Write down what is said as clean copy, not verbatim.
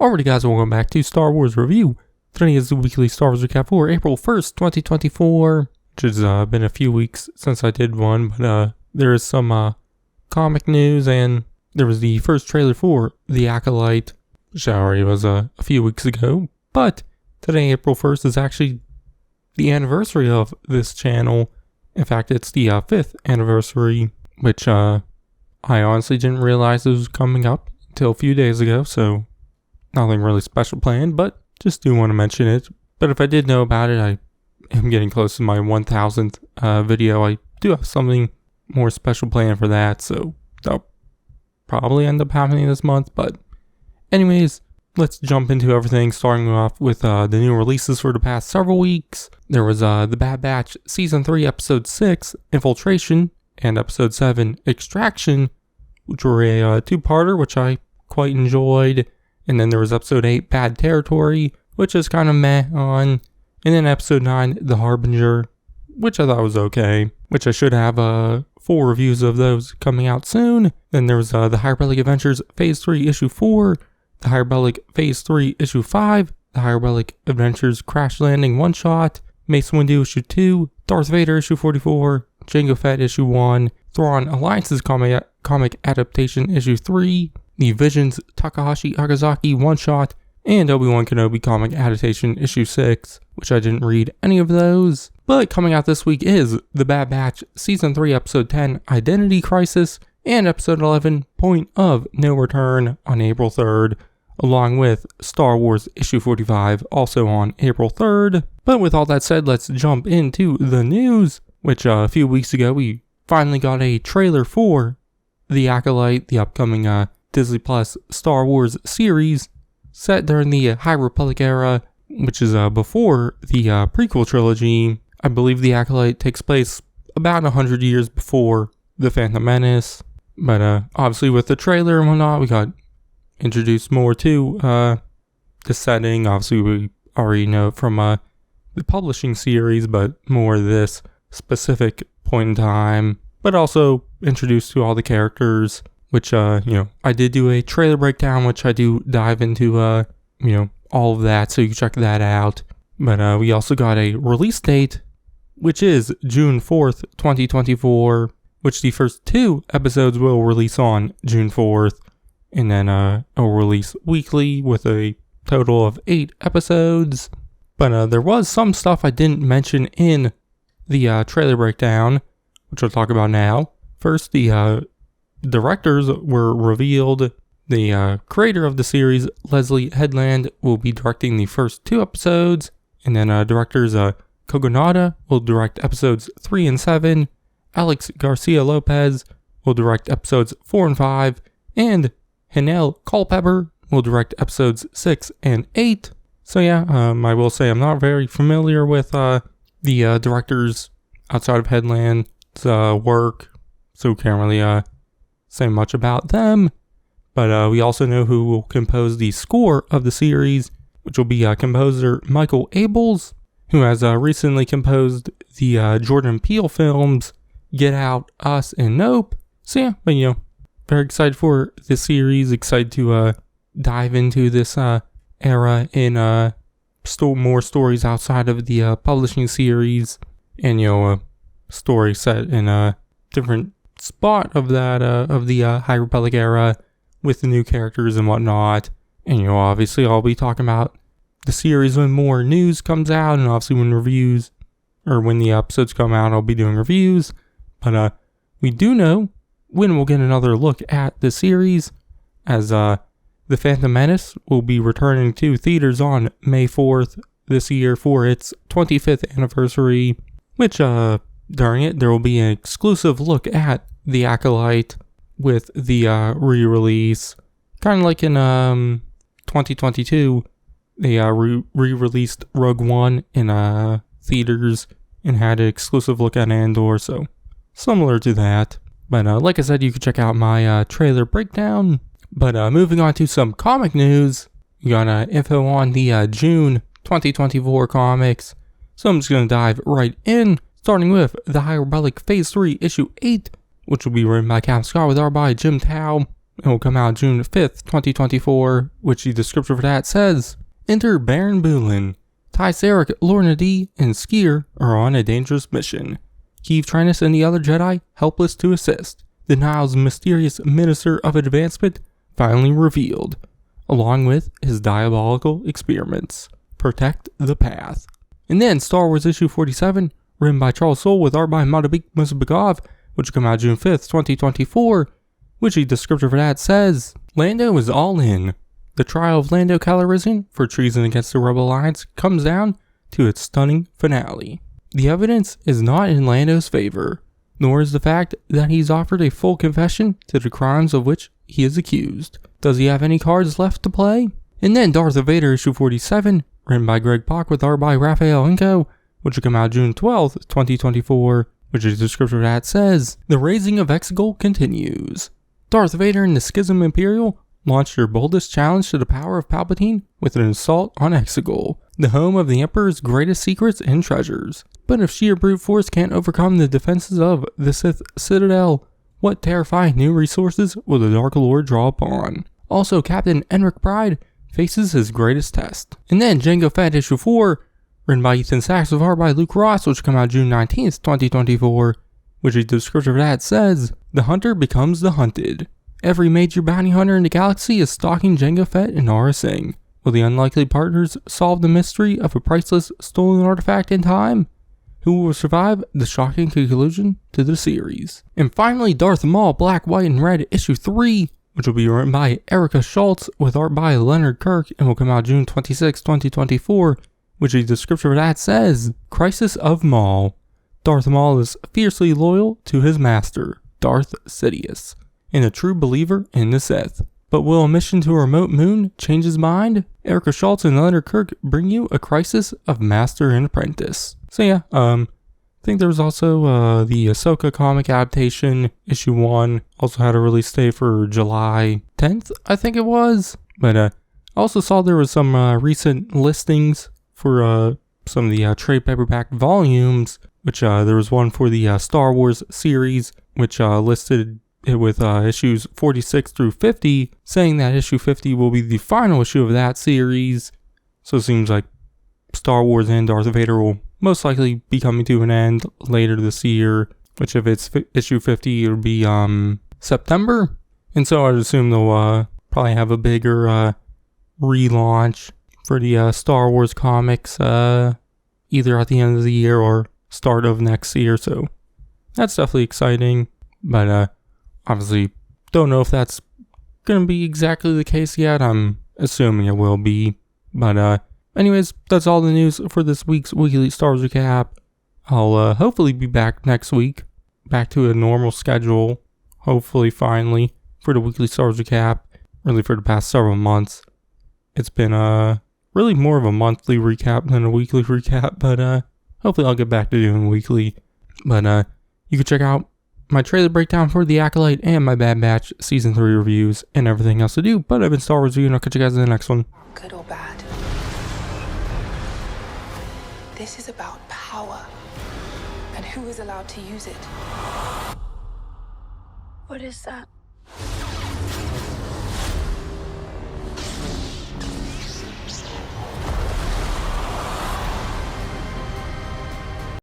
Alrighty guys, welcome back to Star Wars Review. Today is the weekly Star Wars recap for April 1st, 2024, which has been a few weeks since I did one, but there is some comic news, and there was the first trailer for The Acolyte, which already was a few weeks ago, but today, April 1st, is actually the anniversary of this channel. In fact, it's the 5th anniversary, which I honestly didn't realize it was coming up until a few days ago, so nothing really special planned, but just do want to mention it. But if I did know about it, I am getting close to my 1000th video. I do have something more special planned for that, so that'll probably end up happening this month. But anyways, let's jump into everything, starting off with the new releases for the past several weeks. There was The Bad Batch Season 3, Episode 6, Infiltration, and Episode 7, Extraction, which were a two-parter, which I quite enjoyed. And then there was Episode 8, Bad Territory, which is kind of meh on. And then Episode 9, The Harbinger, which I thought was okay, which I should have 4 reviews of those coming out soon. Then there was The Hyperbolic Adventures Phase 3, Issue 4, The Hyperbolic Phase 3, Issue 5, The Hyperbolic Adventures Crash Landing One Shot, Mace Windu Issue 2, Darth Vader Issue 44, Jango Fett Issue 1, Thrawn Alliance's comic adaptation Issue 3, The Visions Takahashi Akazaki One Shot, and Obi-Wan Kenobi comic adaptation Issue 6, which I didn't read any of those. But coming out this week is The Bad Batch Season 3, Episode 10, Identity Crisis, and Episode 11, Point of No Return on April 3rd, along with Star Wars Issue 45, also on April 3rd. But with all that said, let's jump into the news, which a few weeks ago we finally got a trailer for The Acolyte, the upcoming Disney Plus Star Wars series set during the High Republic era, which is before the prequel trilogy. I believe The Acolyte takes place about 100 years before The Phantom Menace. But obviously with the trailer and whatnot, we got introduced more to the setting. Obviously we already know from the publishing series, but more this specific point in time. But also introduced to all the characters, which, I did do a trailer breakdown, which I do dive into, all of that, so you can check that out. But we also got a release date, which is June 4th, 2024, which the first 2 episodes will release on June 4th, and then it'll release weekly with a total of 8 episodes. But there was some stuff I didn't mention in the trailer breakdown, which I'll talk about now. First, the directors were revealed. The creator of the series, Leslie Headland, will be directing the first 2 episodes, and then directors Kogonada will direct episodes 3 and 7, Alex Garcia Lopez will direct episodes 4 and 5, and Hanel Culpepper will direct episodes 6 and 8. So yeah, I will say I'm not very familiar with the directors outside of Headland's work, so can't really say much about them. But we also know who will compose the score of the series, which will be composer Michael Abels, who has recently composed the Jordan Peele films Get Out, Us, and Nope. So yeah, but very excited for this series, excited to dive into this era in more stories outside of the publishing series, and a story set in a different spot of that of the High Republic era with the new characters and whatnot. And obviously I'll be talking about the series when more news comes out, and obviously when the episodes come out, I'll be doing reviews. But we do know when we'll get another look at the series, as The Phantom Menace will be returning to theaters on May 4th this year for its 25th anniversary, which during it there will be an exclusive look at The Acolyte with the re-release. Kind of like in 2022, they re-released Rogue One in theaters and had an exclusive look at Andor, so similar to that. But like I said, you can check out my trailer breakdown. But moving on to some comic news, we got info on the June 2024 comics. So I'm just going to dive right in, starting with The High Republic Phase 3, Issue 8, which will be written by Captain Scott with art by Jim Tao. It will come out June 5th, 2024, which the description for that says, Enter Baron Boolin. Ty Sarek, Lorna D, and Skier are on a dangerous mission. Keeve Trennis and the other Jedi helpless to assist. The Nile's mysterious Minister of Advancement finally revealed, along with his diabolical experiments. Protect the path. And then Star Wars issue 47, written by Charles Soule with art by Matabik Musabagov, which will come out June 5th, 2024, which the description for that says, Lando is all in. The trial of Lando Calrissian for treason against the Rebel Alliance comes down to its stunning finale. The evidence is not in Lando's favor, nor is the fact that he's offered a full confession to the crimes of which he is accused. Does he have any cards left to play? And then Darth Vader issue 47, written by Greg Pak with art by Raphael Inco, which will come out June 12th, 2024, which is the description of that says, The raising of Exegol continues. Darth Vader and the Schism Imperial launched their boldest challenge to the power of Palpatine with an assault on Exegol, the home of the Emperor's greatest secrets and treasures. But if sheer brute force can't overcome the defenses of the Sith Citadel, what terrifying new resources will the Dark Lord draw upon? Also, Captain Enric Pride faces his greatest test. And then Jango Fett issue 4, written by Ethan Sachs with art by Luke Ross, which will come out June 19th, 2024, which the description of that says, The hunter becomes the hunted. Every major bounty hunter in the galaxy is stalking Jango Fett and Aurra Sing. Will the unlikely partners solve the mystery of a priceless stolen artifact in time? Who will survive the shocking conclusion to the series? And finally, Darth Maul Black, White, and Red issue 3, which will be written by Erica Schultz with art by Leonard Kirk and will come out June 26, 2024, which the description of that says, Crisis of Maul. Darth Maul is fiercely loyal to his master, Darth Sidious, and a true believer in the Sith. But will a mission to a remote moon change his mind? Erica Schultz and Leonard Kirk bring you a crisis of master and apprentice. So yeah, I think there was also the Ahsoka comic adaptation, issue 1, also had a release date for July 10th, I think it was. But I also saw there was some recent listings for some of the trade paperback volumes, which there was one for the Star Wars series, which listed it with issues 46 through 50, saying that issue 50 will be the final issue of that series. So it seems like Star Wars and Darth Vader will most likely be coming to an end later this year, which if it's issue 50, it'll be September. And so I'd assume they'll probably have a bigger relaunch for the Star Wars comics either at the end of the year or start of next year. So that's definitely exciting, but obviously don't know if that's going to be exactly the case yet. I'm assuming it will be, but anyways, that's all the news for this week's weekly Star Wars recap. I'll hopefully be back next week, back to a normal schedule, hopefully finally, for the weekly Star Wars recap. Really for the past several months, it's been really more of a monthly recap than a weekly recap, but hopefully I'll get back to doing weekly. But you can check out my trailer breakdown for The Acolyte and my Bad Batch Season 3 reviews and everything else to do. But I've been Star Wars Review, and I'll catch you guys in the next one. Good or bad. This is about power and who is allowed to use it. What is that?